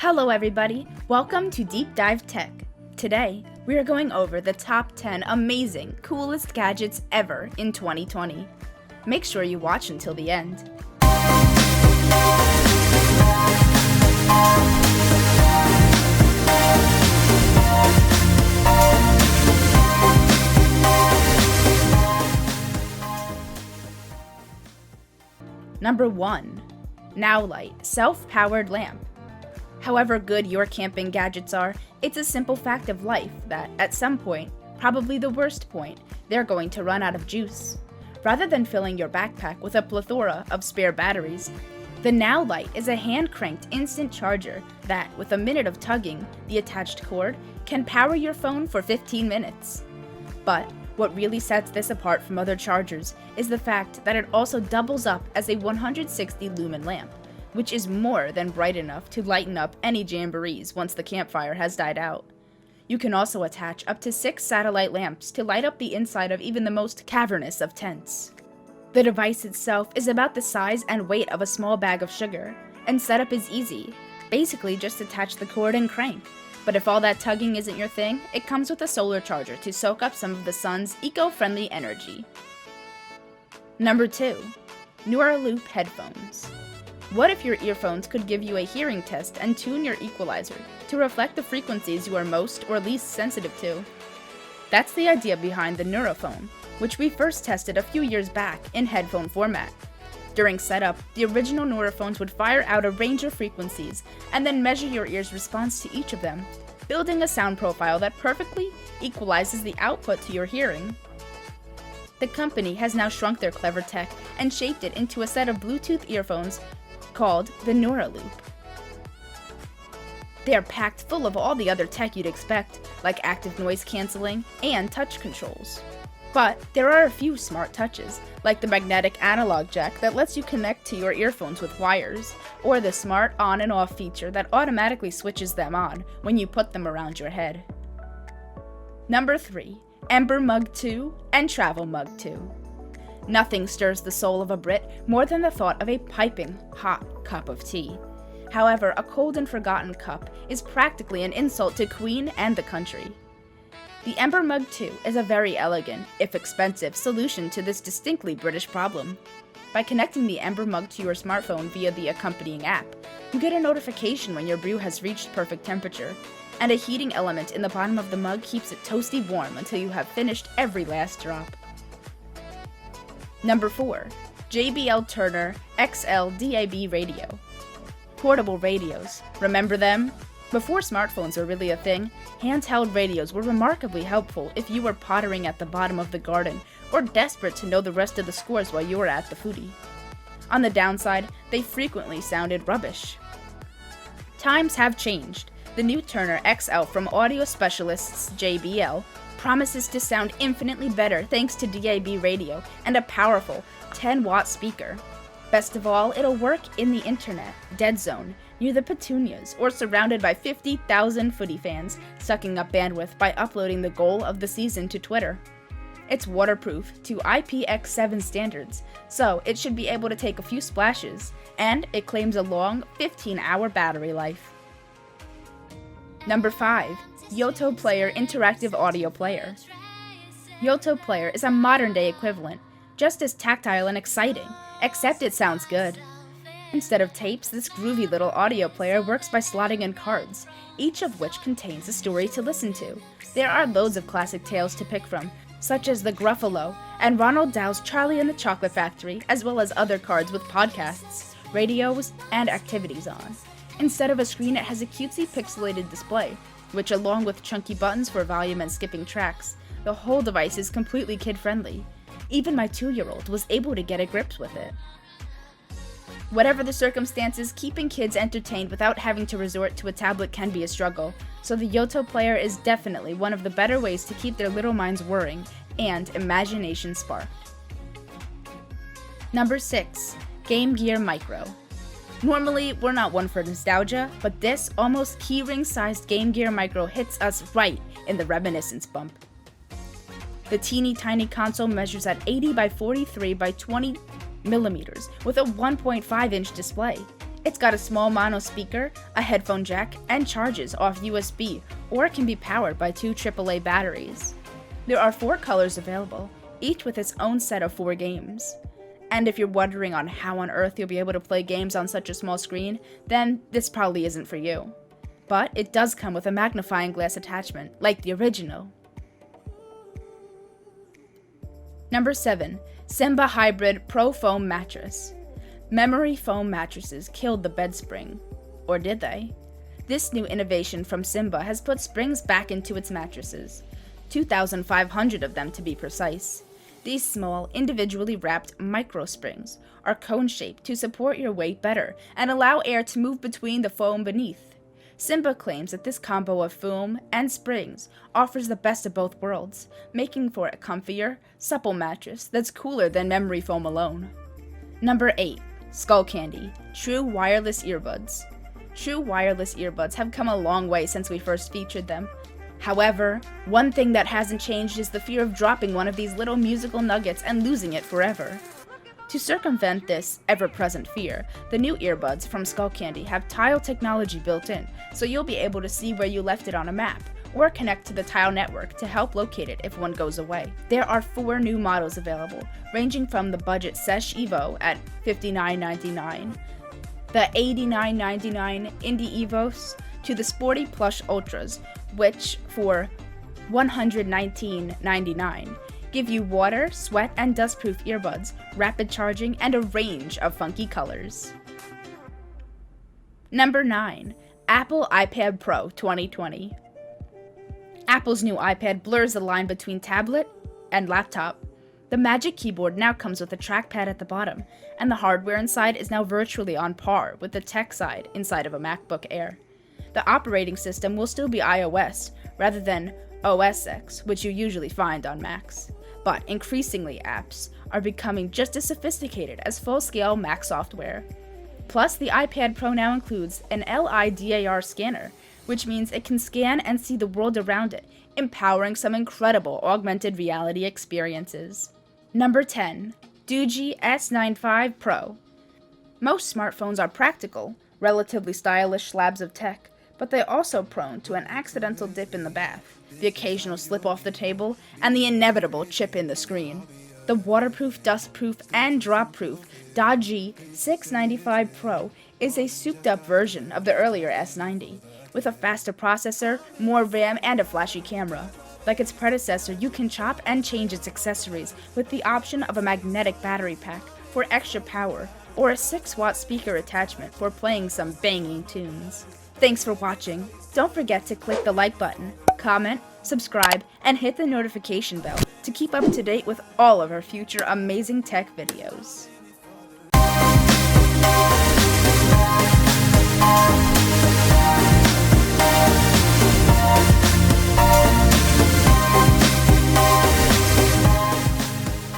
Hello everybody, welcome to Deep Dive Tech. Today, we are going over the top 10 amazing, coolest gadgets ever in 2020. Make sure you watch until the end. Number 1. Nowlight Self-Powered Lamp. However good your camping gadgets are, it's a simple fact of life that, at some point, probably the worst point, they're going to run out of juice. Rather than filling your backpack with a plethora of spare batteries, the Nowlight is a hand-cranked instant charger that, with a minute of tugging the attached cord, can power your phone for 15 minutes. But what really sets this apart from other chargers is the fact that it also doubles up as a 160 lumen lamp, which is more than bright enough to lighten up any jamborees once the campfire has died out. You can also attach up to 6 satellite lamps to light up the inside of even the most cavernous of tents. The device itself is about the size and weight of a small bag of sugar, and setup is easy. Basically just attach the cord and crank. But if all that tugging isn't your thing, it comes with a solar charger to soak up some of the sun's eco-friendly energy. Number 2. Neuraloop Headphones. What if your earphones could give you a hearing test and tune your equalizer to reflect the frequencies you are most or least sensitive to? That's the idea behind the Neurophone, which we first tested a few years back in headphone format. During setup, the original Neurophones would fire out a range of frequencies and then measure your ear's response to each of them, building a sound profile that perfectly equalizes the output to your hearing. The company has now shrunk their clever tech and shaped it into a set of Bluetooth earphones called the Neuraloop. They are packed full of all the other tech you'd expect, like active noise cancelling and touch controls. But there are a few smart touches, like the magnetic analog jack that lets you connect to your earphones with wires, or the smart on and off feature that automatically switches them on when you put them around your head. Number 3. Ember Mug 2 and Travel Mug 2. Nothing stirs the soul of a Brit more than the thought of a piping hot cup of tea. However, a cold and forgotten cup is practically an insult to Queen and the country. The Ember Mug 2 is a very elegant, if expensive, solution to this distinctly British problem. By connecting the Ember Mug to your smartphone via the accompanying app, you get a notification when your brew has reached perfect temperature, and a heating element in the bottom of the mug keeps it toasty warm until you have finished every last drop. Number 4. JBL Turner XL DAB Radio. Portable radios. Remember them? Before smartphones were really a thing, handheld radios were remarkably helpful if you were pottering at the bottom of the garden or desperate to know the rest of the scores while you were at the foodie. On the downside, they frequently sounded rubbish. Times have changed. The new Turner XL from audio specialists JBL promises to sound infinitely better thanks to DAB radio and a powerful 10-watt speaker. Best of all, it'll work in the internet, dead zone, near the petunias, or surrounded by 50,000 footy fans sucking up bandwidth by uploading the goal of the season to Twitter. It's waterproof to IPX7 standards, so it should be able to take a few splashes, and it claims a long 15-hour battery life. Number 5. Yoto Player Interactive Audio Player. Yoto Player is a modern-day equivalent, just as tactile and exciting, except it sounds good. Instead of tapes, this groovy little audio player works by slotting in cards, each of which contains a story to listen to. There are loads of classic tales to pick from, such as The Gruffalo and Ronald Dow's Charlie and the Chocolate Factory, as well as other cards with podcasts, radios, and activities on. Instead of a screen, it has a cutesy pixelated display, which, along with chunky buttons for volume and skipping tracks, the whole device is completely kid-friendly. Even my 2-year-old was able to get a grip with it. Whatever the circumstances, keeping kids entertained without having to resort to a tablet can be a struggle, so the Yoto Player is definitely one of the better ways to keep their little minds whirring and imagination sparked. Number 6. Game Gear Micro. Normally, we're not one for nostalgia, but this almost keyring-sized Game Gear Micro hits us right in the reminiscence bump. The teeny tiny console measures at 80 by 43 by 20 millimeters with a 1.5-inch display. It's got a small mono speaker, a headphone jack, and charges off USB, or it can be powered by 2 AAA batteries. There are 4 colors available, each with its own set of 4 games. And if you're wondering on how on earth you'll be able to play games on such a small screen, then this probably isn't for you. But it does come with a magnifying glass attachment, like the original. Number 7. Simba Hybrid Pro Foam Mattress. Memory foam mattresses killed the bed spring. Or did they? This new innovation from Simba has put springs back into its mattresses. 2,500 of them to be precise. These small, individually wrapped micro springs are cone-shaped to support your weight better and allow air to move between the foam beneath. Simba claims that this combo of foam and springs offers the best of both worlds, making for a comfier, supple mattress that's cooler than memory foam alone. Number 8. Skull Candy True Wireless Earbuds. True wireless earbuds have come a long way since we first featured them. However, one thing that hasn't changed is the fear of dropping one of these little musical nuggets and losing it forever. To circumvent this ever-present fear, the new earbuds from Skull Candy have tile technology built in, so you'll be able to see where you left it on a map, or connect to the tile network to help locate it if one goes away. There are 4 new models available, ranging from the budget Sesh Evo at $59.99, the $89.99 Indie Evos, to the Sporty Plush Ultras, which, for $119.99, give you water, sweat, and dust-proof earbuds, rapid charging, and a range of funky colors. Number 9. Apple iPad Pro 2020. Apple's new iPad blurs the line between tablet and laptop. The Magic Keyboard now comes with a trackpad at the bottom, and the hardware inside is now virtually on par with the tech side inside of a MacBook Air. The operating system will still be iOS, rather than OS X, which you usually find on Macs. But increasingly, apps are becoming just as sophisticated as full-scale Mac software. Plus, the iPad Pro now includes an LiDAR scanner, which means it can scan and see the world around it, empowering some incredible augmented reality experiences. Number 10. Doogee S95 Pro. Most smartphones are practical, relatively stylish slabs of tech, but they're also prone to an accidental dip in the bath, the occasional slip off the table, and the inevitable chip in the screen. The waterproof, dustproof, and drop-proof Doogee S95 Pro is a souped-up version of the earlier S90, with a faster processor, more RAM, and a flashy camera. Like its predecessor, you can chop and change its accessories with the option of a magnetic battery pack for extra power, or a 6-watt speaker attachment for playing some banging tunes. Thanks for watching. Don't forget to click the like button, comment, subscribe, and hit the notification bell to keep up to date with all of our future amazing tech videos.